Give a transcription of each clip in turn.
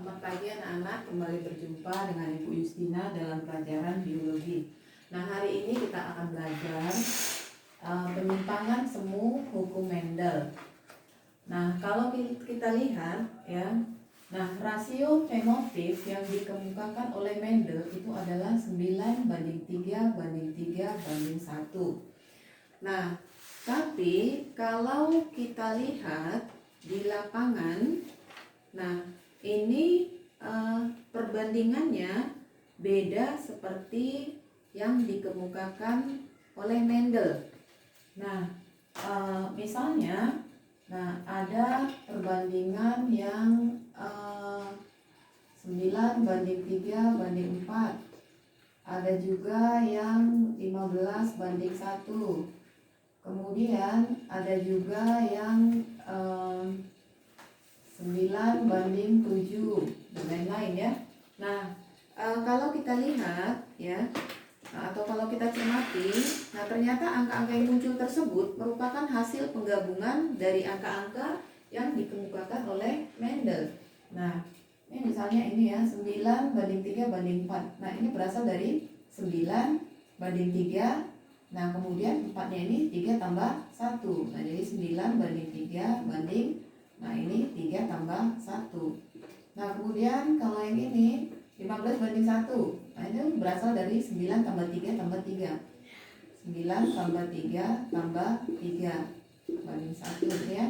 Selamat pagi anak-anak, kembali berjumpa dengan Ibu Justina dalam pelajaran biologi. Nah, hari ini kita akan belajar penyimpangan semu hukum Mendel. Nah, kalau kita lihat ya, nah rasio fenotip yang dikemukakan oleh Mendel itu adalah 9:3:3:1. Nah, tapi kalau kita lihat di lapangan, nah ini perbandingannya beda seperti yang dikemukakan oleh Mendel. Nah, misalnya, nah ada perbandingan yang 9:3:4. Ada juga yang 15:1. Kemudian ada juga yang 9:7 dan lain-lain ya. Nah, kalau kita lihat ya, atau kalau kita cermati, nah ternyata angka-angka yang muncul tersebut merupakan hasil penggabungan dari angka-angka yang dikemukakan oleh Mendel. Nah, ini misalnya ini ya 9:3:4. Nah, ini berasal dari 9:3. Nah, kemudian 4-nya ini 3 tambah 1. Nah, jadi 9:3 banding, nah ini 3 tambah 1. Nah, kemudian kalau yang ini 15:1. Nah, ini berasal dari 9 tambah 3 tambah 3. 9 tambah 3 tambah 3 banding 1 ya.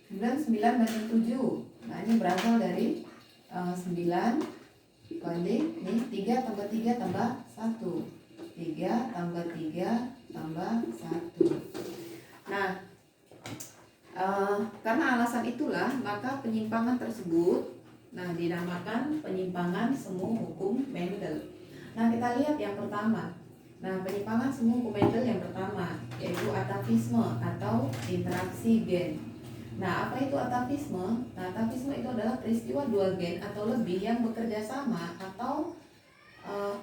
Kemudian 9:7. Nah, ini berasal dari 9 banding ini 3 tambah 3 tambah 1. 3 tambah 3 tambah 1. Nah, karena alasan itulah maka penyimpangan tersebut dinamakan penyimpangan semu hukum Mendel. Nah, kita lihat yang pertama. Nah, penyimpangan semu hukum Mendel yang pertama yaitu atavisme atau interaksi gen. Nah, apa itu atavisme? Nah, atavisme itu adalah peristiwa dua gen atau lebih yang bekerja sama atau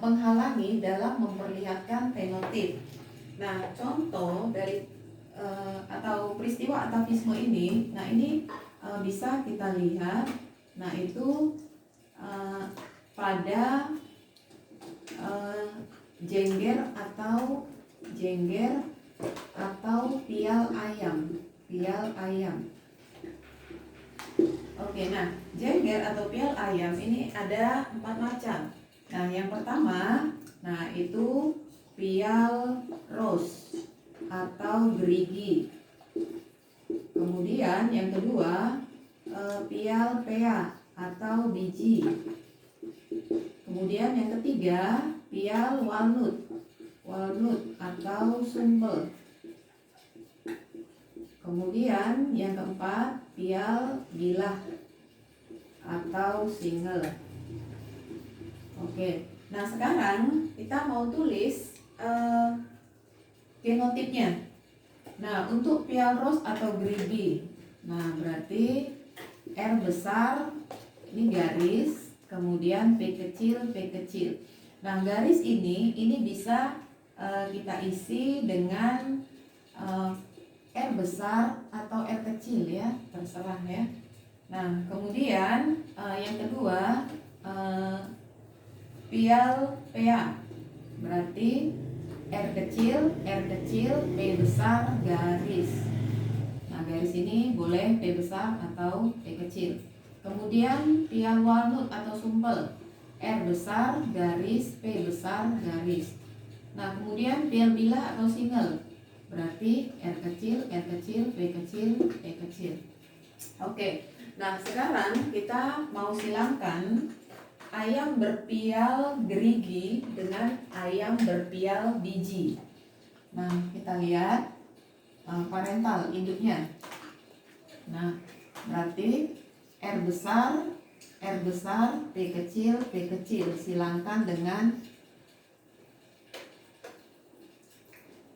menghalangi dalam memperlihatkan fenotip. Nah, contoh dari atau peristiwa atavisme ini, nah ini bisa kita lihat, nah itu pada jengger atau pial ayam. Oke, nah jengger atau pial ayam ini ada 4 macam. Nah, yang pertama, nah itu pial rose atau gerigi. Kemudian yang kedua, pial pea atau biji. Kemudian yang ketiga, pial walnut atau sumpel. Kemudian yang keempat, pial bilah atau single. Oke, nah sekarang kita mau tulis genotipnya. Nah, untuk pial rose atau gerigi, nah berarti R besar, ini garis, kemudian P kecil. Nah, garis ini bisa kita isi dengan R besar atau R kecil ya, terserah ya. Nah, kemudian yang kedua pial pea, berarti R kecil, P besar, garis. Nah, garis ini boleh P besar atau P kecil. Kemudian pial walnut atau sumpel, R besar, garis, P besar, garis. Nah, kemudian pial bilah atau single, berarti R kecil, P kecil, P kecil. Oke, nah sekarang kita mau silangkan ayam berpial gerigi dengan ayam berpial biji. Nah, kita lihat parental induknya. Nah, berarti R besar, P kecil, silangkan dengan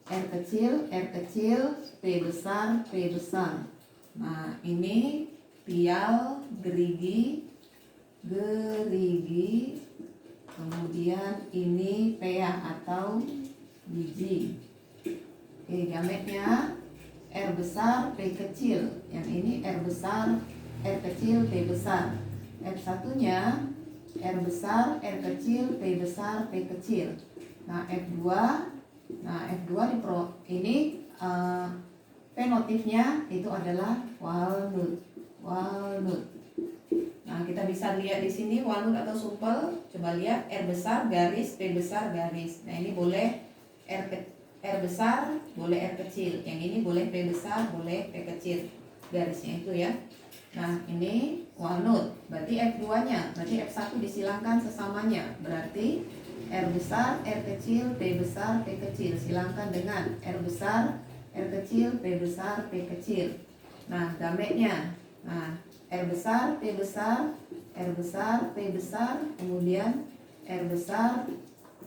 R kecil, P besar. Nah, ini pial gerigi, kemudian ini pea atau biji. Oke, gametnya R besar, P kecil. Yang ini R besar, R kecil, P besar. F1-nya R besar, R kecil, P besar, P kecil. Nah, F2, ini fenotifnya itu adalah walnut. Nah, kita bisa lihat di sini walnut atau sumpel. Coba lihat R besar garis, P besar garis. Nah, ini boleh R besar, boleh R kecil. Yang ini boleh P besar, boleh P kecil. Garisnya itu ya. Nah, ini walnut, berarti F2-nya, berarti F1 disilangkan sesamanya. Berarti R besar, R kecil, P besar, P kecil. Silangkan dengan R besar, R kecil, P besar, P kecil. Nah, gametnya. Nah, R besar, P besar, R besar, P besar, kemudian R besar,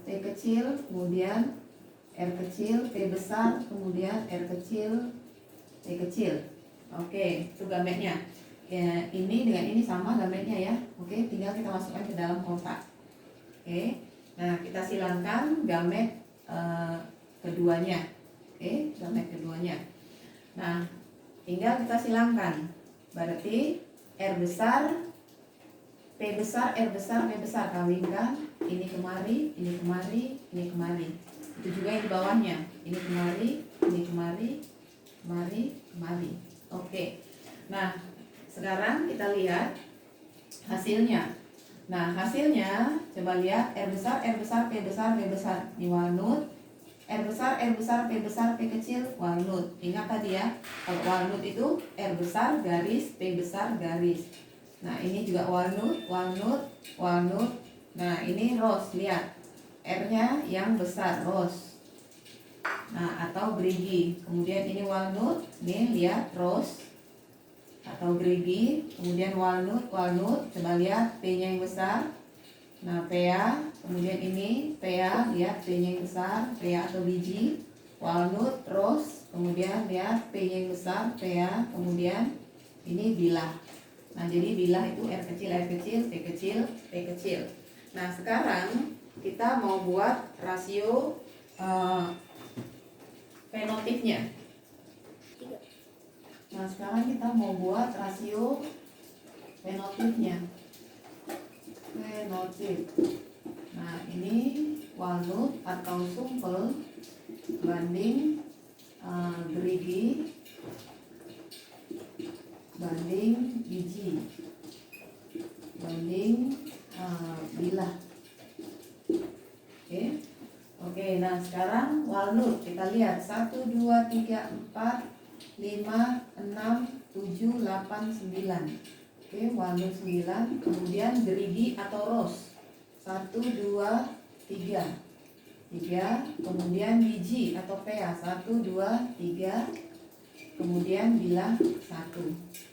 P kecil, kemudian R kecil, P besar, kemudian R kecil, P kecil. Oke, itu gametnya. Ya, ini dengan ini sama gametnya ya. Oke, tinggal kita masukkan ke dalam kotak. Oke, nah kita silangkan gamet keduanya. Oke, gamet keduanya. Nah, tinggal kita silangkan. Berarti R besar, P besar, R besar, P besar kawinkan. Ini kemari, ini kemari, ini kemari. Itu juga yang di bawahnya. Ini kemari, ini kemari, kemari, kemari. Oke. Nah, sekarang kita lihat hasilnya. Nah, hasilnya coba lihat R besar, R besar, P besar, P besar. Ini walnut. R besar, R besar, P besar, P kecil, walnut. Ingat tadi ya, kalau walnut itu R besar garis, P besar garis. Nah, ini juga walnut, walnut, walnut. Nah, ini rose, lihat. R-nya yang besar, rose. Nah, atau gerigi. Kemudian ini walnut, nih lihat rose atau gerigi. Kemudian walnut, coba lihat P-nya yang besar. Nah, PA, kemudian ini PA, lihat P-nya yang besar, PA atau biji. Walnut, rose, kemudian lihat P-nya yang besar, PA, kemudian ini bilah. Nah, jadi bilah itu R kecil, R kecil, P kecil, P kecil. Nah, sekarang kita mau buat rasio fenotipnya. Nah, sekarang kita mau buat rasio fenotipnya. Fenotip. Nah, ini walnut atau sumpel banding gerigi banding biji banding bilah. Oke, nah sekarang walnut kita lihat 1, 2, 3, 4, 5, 6, 7, 8, 9. Oke, walnut 9. Kemudian gerigi atau rose 1, 2, 3. Kemudian biji atau pea 1, 2, 3. Kemudian bilah 1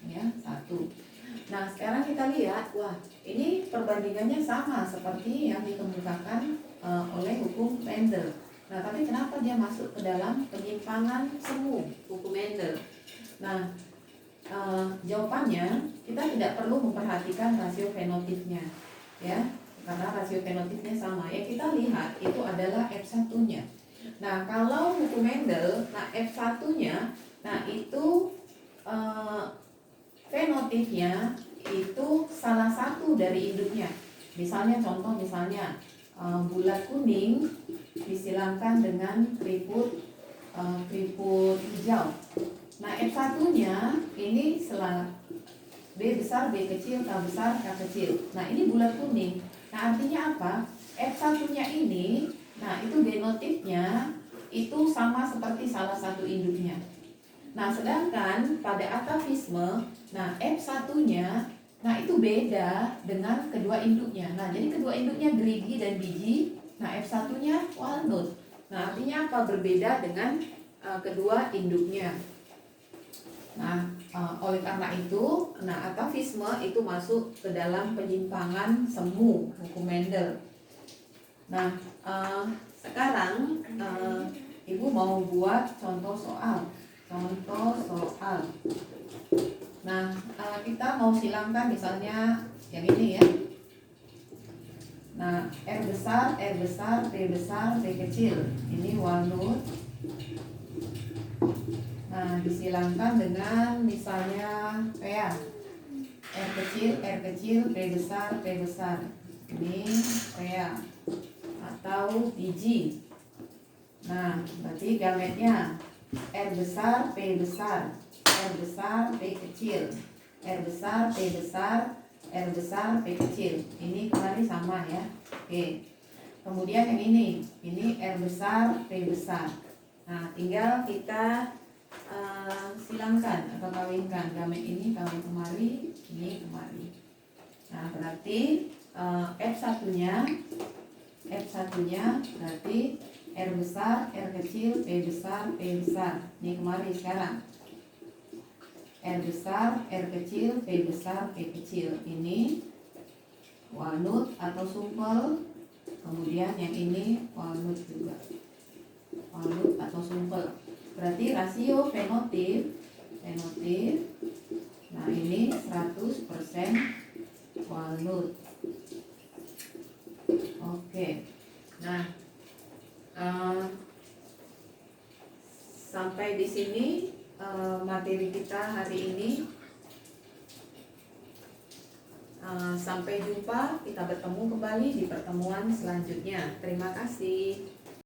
ya, 1. Nah, sekarang kita lihat, wah, ini perbandingannya sama seperti yang dikemukakan oleh hukum Mendel. Nah, tapi kenapa dia masuk ke dalam penyimpangan semu, hukum Mendel? Nah, jawabannya kita tidak perlu memperhatikan rasio fenotipnya, ya, karena rasio fenotipnya sama. Yang kita lihat itu adalah F1-nya. Nah, kalau hukum Mendel, nah F1-nya, nah itu fenotipnya itu salah satu dari induknya. Misalnya contoh, bulat kuning disilangkan dengan keriput hijau. Nah, F1-nya ini B besar, B kecil, K besar, K kecil. Nah, ini bulat kuning. Nah, artinya apa? F1-nya ini, nah itu genotipnya itu sama seperti salah satu induknya. Nah, sedangkan pada atavisme, nah F1-nya, nah itu beda dengan kedua induknya. Nah, jadi kedua induknya gerigi dan biji. Nah, F1-nya walnut. Nah, artinya apa? Berbeda dengan kedua induknya. Nah, oleh karena itu, nah atavisme itu masuk ke dalam penyimpangan semu, hukum Mendel. Nah, sekarang Ibu mau buat contoh soal. Nah, kita mau silangkan misalnya yang ini ya. Nah, R besar, P besar, P kecil. Ini walnut. Nah, disilangkan dengan misalnya PA. R kecil, P besar. Ini rea atau biji. Nah, berarti gametnya R besar, P besar, R besar, P kecil, R besar, P besar, R besar, P kecil. Ini kemarin sama ya. Oke. Kemudian yang ini R besar, P besar. Nah, tinggal kita silangkan atau kawinkan gamet ini kawin kemari, ini kemari. Nah, berarti F1-nya berarti R besar, R kecil, P besar, P besar. Ini kemari sekarang. R besar, R kecil, P besar, P kecil. Ini walnut atau sumpel. Kemudian yang ini walnut juga. Walnut atau sumpel. Berarti rasio fenotip. Nah, ini 100% walnut. Oke. Nah, sampai di sini materi kita hari ini. Sampai jumpa, kita bertemu kembali di pertemuan selanjutnya. Terima kasih.